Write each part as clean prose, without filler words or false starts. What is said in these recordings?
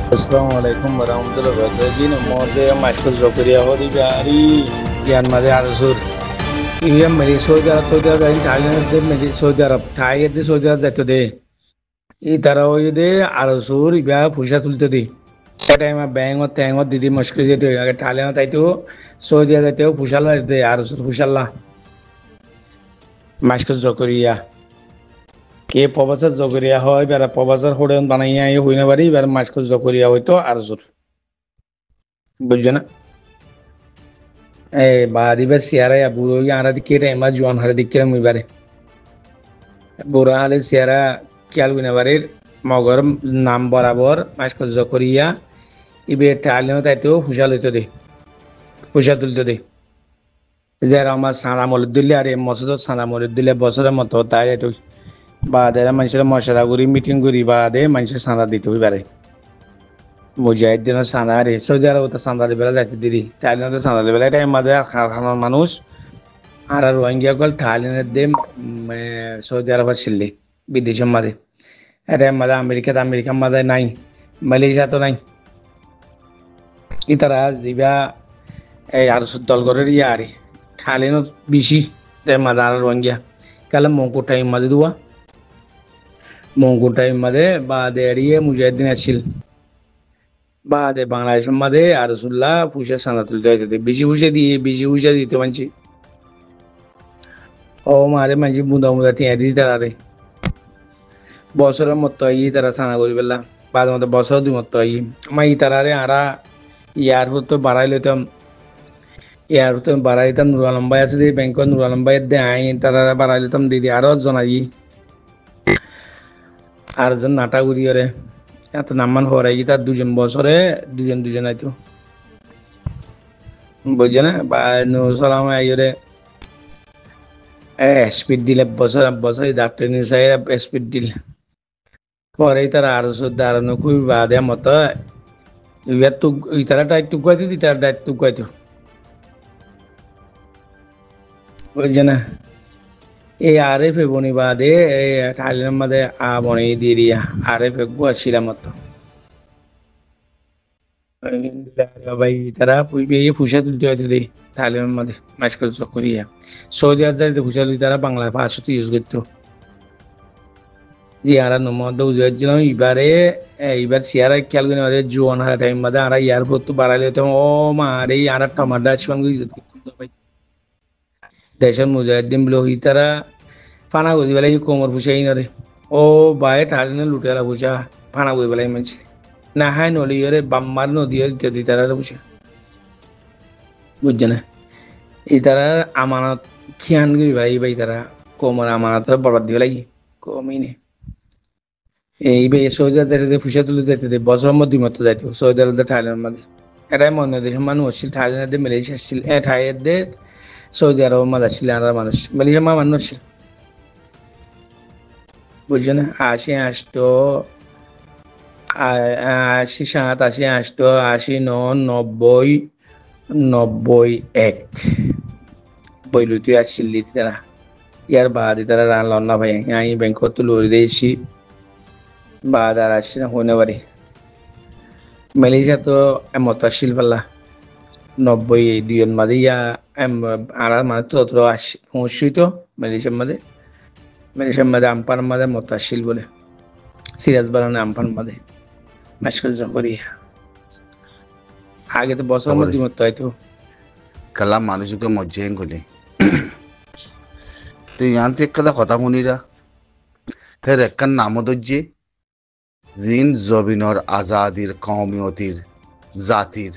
Assalamu alaikum warahmatullahi wabarakatuh. Jino mode maskul zokriya hodi gari yan made arasur. Iya meri Saudi Arab in Thailand de meri Saudi Arab jato de. I tara hoy de arasur iba pusha tulte de. Time bang or tang or didi mushkil je de agar Thailand taito Saudi Arab taito pushalla de arasur pushalla maskul zokriya. কে প্রবাসের জগরিয়া হয় বেড়া প্রবাসের হোড়েন বানাইয়া হই না বাড়ি বেড়া Moscow জগরিয়া হইতো আর জোর বুঝছো না বাদি বে সিয়ারা বুড়ো আরা দিকে টাইমা জোয়ান হারে দিকে মুই বারে বুড়া হালে সিয়ারা খেয়াল গুনা বাড়ির মগর নাম বরাবর মাস্কো জগরিয়া ইবে টালিও তাইতেও ফুসাল হইতো দে ফুসা তুলতো দে যারা আমার সানা মলিদ দিলে আর এই মসজিদ সানা মলিদ দিলে বছরের মতো তাই তো বাদে মানুষের মশলা করি মিটিং করি বাদে মানুষের চাঁদা দিতে হই পারে মুজাহিদিনের চাঁদা রে সৌদি আরব তো চাঁদা দিবেলা যাইতে দিদি থাইল্যান্ডে চাঁদা দিবেলা এটা আমাদের কারখানার মানুষ আর রোহিঙ্গা কল থাইল্যান্ডের দে সৌদি আরব ছিল বিদেশের মাঝে এটা আমাদের আমেরিকার মাঝে নাই মালয়েশিয়া তো নাই ইতারা যা এই আর দল করে ইয়ে আরে থাইল্যান্ড বেশি মাঝে আর রোহিঙ্গা কালে মঙ্কু টাইম মাঝে দুয়া মঙ্গু টাইম মাঝে বাদে এড়িয়ে মুজাহিদিন আসছিল বাদে বাংলাদেশের মাঝে আরসুল্লাহ পুষে সান্দা তুলতে হয়েছে বেশি পুষে দিতে মানছি ও মারে মানছি বুদা মুদা টিয়া দিই তারা বছরের মতো আই তারা থানা করি পেলা বাদ মতো বছর দুই মতো আই আমার ই তারারে আরা ইয়ার তো বাড়াই লইতাম ইয়ার তো বাড়াই দিতাম নুর আলম ভাই আছে দিয়ে ব্যাংক নুর আলম ভাই দে আই তারা বাড়াই লইতাম দিদি আরো জনাই আর জন নাটা ঘুরিয়ে এত নামান হরাই তার দুজন বছরে দুজন আইতো বুঝছে না বা নুসালাম আইরে স্পিড দিলে বছর ডাক্তার নিশাই স্পিড দিলে পরে তারা আরো সদ্য আরো নকুই বাদে মতো ইয়ার তো তারাটা একটু গাইতো তারা একটু গাইতো বুঝছে না এই আরেফে বনি বাদে এই থাইল্যান্ড মাঝে বনি দিরিয়া আরেফে গুয়াছিলাম মতো ভাই তারা ফুসা তুলতে হয়তো দেই থাইল্যান্ড মাঝে মাস্কল চকরিয়া সৌদি আরব ফুসা তুলি তারা বাংলা ভাষা তো ইউজ করতো জি আর নমদ উজুয়াছিলাম এইবার সিয়ারা খেয়াল করে আমাদের জোয়ান হারা টাইম মাঝে আর এয়ারপোর্ট তো বাড়াইলে তো ও মা রে আর টমাটা আসবান ইউজ করতো ভাই দেশের মুজাহিদিন বলে তারা ফানা গদি বেলাই কোমর ফুসাই নরে ও বায়ে ঠালিনে লুটেলা ফুসা ফানা গদি বেলাই মানছে না হাই নলি রে বাম্মার নদী ইত্যাদি তারা ফুসা বুঝছে না এই তারা আমানত খিয়ান গরি ভাই তারা কোমর আমানত বরবাদ দিয়ে লাগি কমই নেই এই বে সৌদি আরবে ফুসা তুলে যেতে বছর মধ্যে মতো যাইতো সৌদি আরব থাইল্যান্ড মাঝে এটাই মনে দেশের মানুষ আসছিল থাইল্যান্ড মালয়েশিয়া আসছিল থাইল্যান্ড সৌদি আরব মাঝে আসছিল আর মানুষ মালয়েশিয়া মানুষ আসছিল বুঝছো না 80 80 8 80 9 90 91 বইলুতি আসছিল তারা ইয়ার বাদে তারা রান না ভাই আমি ব্যাংক তুলে দিয়েছি বাদ আর আসছি না হইনে পারি মালয়েশিয়া তো এমত আসছিল পাল্লা 90 দুইজন মাঝে আর মানে তো পৌঁছই তো মালয়েশিয়ার মাঝে আমপান মাঝে মত আসছিল বলে সিরাজ বানানো আমপান মাঝে মাস্কল জকরিয়া আগে তো বছর মধ্যে মতো হয়তো কালা মানুষকে মজ্জেন কলি তো ইয়ান্তে কাদা কথা শুনিরা ফের একখান নাম দজ্জে জিন জবিনর আজাদির কওমিয়তির জাতির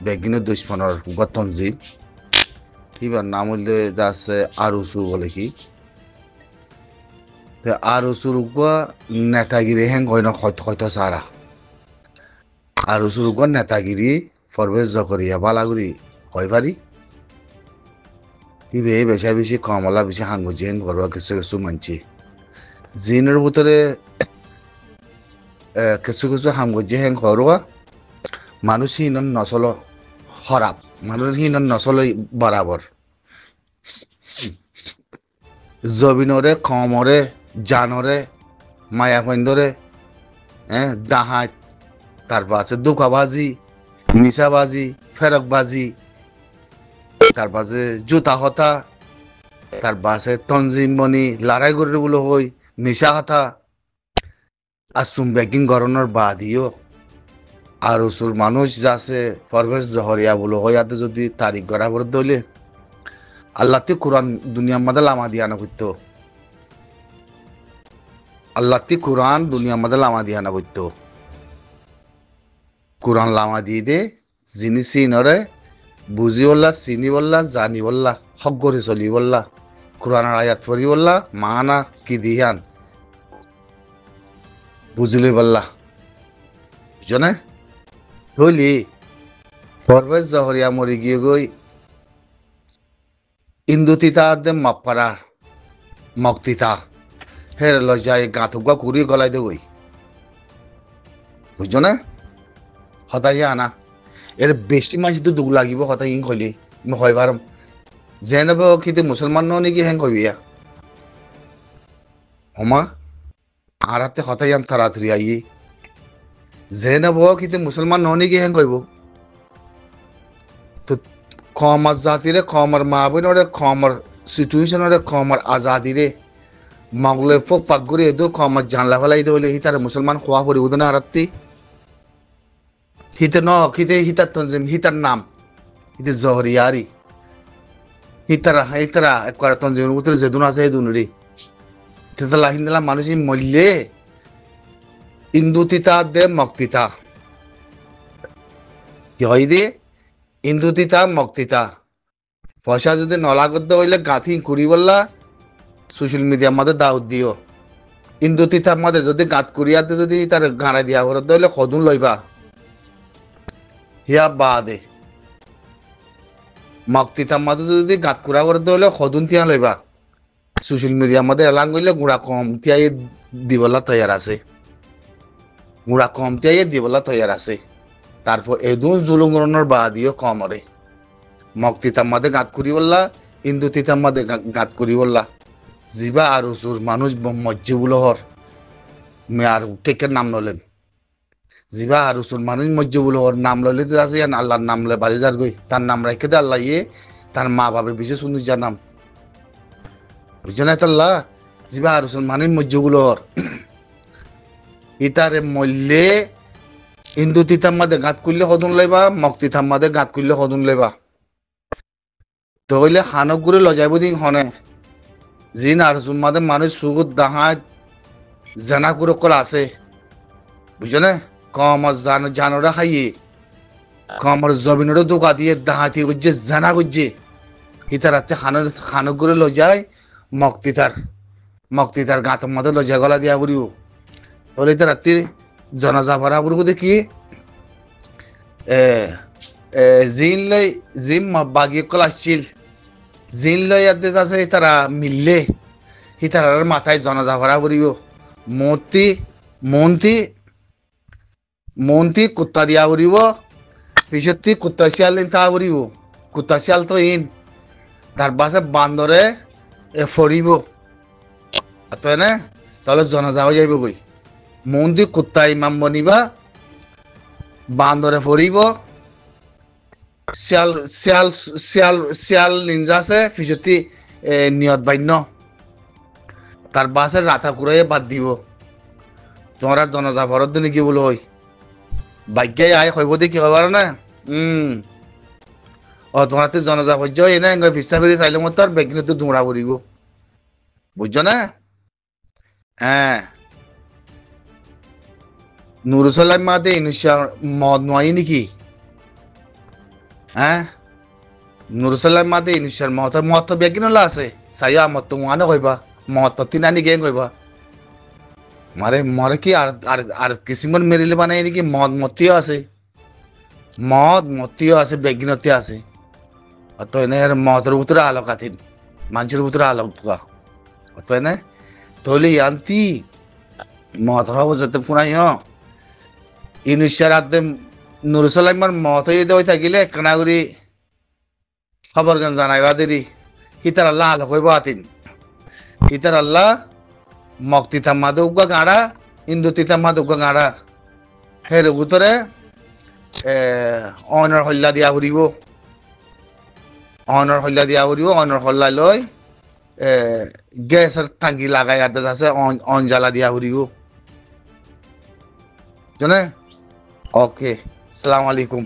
বেগিন দুশ্মনর গঠন জিন এবার নাম হইলে যাচ্ছে আরুসু বলে কি আরুসুর নেতাগিরি হেং হয় না হয়তো সারা আরুসুর নেতাগিরি ফরবেজ জকরিয়া বালাগুড়ি হয় পারি ইবে বেশি কমলা বেশি হাঙ্গু জেন করবা কিছু মানছি জিনের ভিতরে কিছু হাঙ্গু যে হেং করবা মানুষ হিনন নচল হরাপ মানুষ হিনন নচল বরাবর জবিনরে কমরে জানরে মায়া ফন্দরে ডাহাত তারপর আছে ধোঁকাবাজি, মিশাবাজি, ফেরকবাজি, তারপর আছে জুতা হতা, তারপর আছে তঞ্জিম মনি লড়াই করে বলে হই মিশা কথা আর বেগিং গরনের বাদিও আর ওসুর মানুষ যাচ্ছে পরভেজ জহরিয়া বলে হয় ইয়াতে যদি তারিখ গড়া করে দইলে আল্লাহ তি কোরআন দুনিয়ার মধ্যে লামা দিয়া না করতো, আল্লাহ তি কোরআন দুনিয়ার মধ্যে লামা দিয়া না করতো, কোরআন লামা দিয়ে দে যিনি চিনরে বুঝি বললা চিনি বললা জানি বললা হক করে চলি বললা কোরআনের আয়াত পড়ি বললা মানা কি দিহান বুঝলি বললা বুঝছো না ধইলি পরভেজ জহরিয়া মরি গিয়ে গই ইন্দুতিতা দে মাপারা মক্তিতা হের লজাই গাঁথুকা কুড়ি গলাই দে গই বুঝছো না হতাই আনা এর বেশি মানুষ তো দুখ লাগিব হতাই ইং কইলি মই পারম যেনব কিন্তু মুসলমান নাকি হ্যাং কইবিয়া হমা আর হাতে হতাই আন তাড়াতাড়ি আই যেনব কিন্তু মুসলমান নাকি হ্যাং কইব তো কমার জাতিরে কমার মা বোনরে কমার সিচুয়েশনরে কমার আজাদিরে মাগলে ফোক ফাক করে এদো কমার জানলা ফেলাই দলে হিতারে মুসলমান খোয়া পড়ি উদনা হারাত্তি হিতে ন হিতে হিতার তঞ্জিম হিতার নাম হিতে জহরিয়ারি হিতারা হিতারা একবার তঞ্জিমের উত্তরে যেদুন আছে হেদুন রে তেতলা হিন্দলা মানুষই মল্লে ইন্দুতিতা দে মক্তিতা কি হয় দে ইন্দুতিতা মক্তিতা পয়সা যদি নলা করতে হইলে গাঁথি কুড়ি বললা সোশ্যাল মিডিয়ার মধ্যে দাউদ দিও ইন্দুতিতার মধ্যে যদি গাঁত কুড়িয়াতে যদি তার গাঁড়াই দিয়া করতে হইলে সদুন লইবা হিয়া বাদে মক্তিতার মধ্যে যদি গাঁত কুড়া করতে হইলে সদুন তিয়া লইবা সোশ্যাল মিডিয়ার মধ্যে এলাং করলে গুড়া কম তিয়াই দিবলা তৈয়ার আছে গুড়া কম তিয়াই দিবলা তৈয়ার আছে তারপর এদুন জুলুম গরনের বাদিও কমরে মক্তিতার মধ্যে গাঁত করি বললা ইন্দুতিতার মধ্যে গাঁত করি বললা জিবা আর উসুর মানুষ মজ্জিবুলহর মে আর টেকের নাম নলেন জিবা আর উসুর মানুষ মজ্জিবুলহর নাম লইলে যে আছে আল্লাহর নাম লয় বাজে যার গই তার নাম রাখে দে আল্লাহ ইয়ে তার মা বাবা বিশেষ শুনি যার নাম বুঝছো না আল্লাহ জিবা আর উসুর মানুষ মজ্জিবুলহর ইতারে মল্লে ইন্দুতিতার মধ্যে গাঁত করলে সদুন লইবা মক্তিতার মধ্যে গাঁত করলে সদুন লইবা তো হইলে খানক ঘুরে লজাইব দিন হনে জিন আর মাদে মানুষ সুগুত দাহাত জানা করে কলা আছে বুঝছো না কমর জানোরা খাইয়ে কমর জবিনের দোকা দিয়ে দাহাতি করছে জানা করছে হিতার রাতে খানক ঘুরে লজায় মক্তিতার গাঁতের মধ্যে লজা গলা দিয়া পড়িব বলে তো রাত্রির জনাজা ভরা পড়ব দেখি জিন লই জিম বাগিয়ে কল আসছিল জিন লই ইয়াতে আছে তারা মিললে হিতারার মাথায় জনাজা ভরা পড়িব মন্তি কুত্তা দিয়া পড়িব পিছতি কুত্তা শিয়াল তা পড়িব কুত্তা শিয়াল তো ইন তার পাশে বান্দরে ফরিব তাই না তাহলে জনাজা হয়ে যাইব গই মন্দি কুত্তা ইমাম বনিবা বান্দরে ফরিব শিয়াল শিয়াল শিয়াল শিয়াল নিঞ্জা আছে পিছতি নিয়ত বান্য তার বাসে রাথা কুড়াই বাদ দিব তোমরা জনজা ভরত দিনে কি বলো হই ভাগ্যাই আয় হইব দিয়ে কি হবার না ও তোমরা তো জনজা ভজ্য এনে ফিসা ফিরে চাইলে মতো আর বেগিনে তো ধুমড়া পড়িব বুঝছো না হ্যাঁ নুরুসাল্লাম মাদে ইনুসার মদ নয় নাকি হ্যাঁ নুরুসাল্লাম মাদে ইনুসার মত তো বেগিন আছে সাইয়া মত তো মানো কইবা মত তো তিনানি গেং কইবা মারে মরে কি আর আর আর কিসিমন মেরিলে বানাই নাকি মদ মতিও আছে বেগিনতে আছে তো এনে মতের ভিতরে আলোক আথিন মানুষের ভিতরে আলোক পোকা তো এনে তৈলে আনতি মত হব যেতে পুনাই ইনুসার আদে নুরুসাল্লামার মত হয়ে দেওয়া থাকিলে কানাগুড়ি খবর গান জানাইবা দেরি হিতার আল্লাহ আলোক হইব আতিন হিতার আল্লাহ মক্তিতাম মাদুকা গাড়া ইন্দুতিতাম মাদুকা গাড়া হের ভিতরে অনর হল্লা দিয়া ঘুরিব অনর হল্লা লই গ্যাসের টাঙ্কি লাগাই আছে অন জ্বালা দিয়া ঘুরিব জানে ওকে আসসালামু আলাইকুম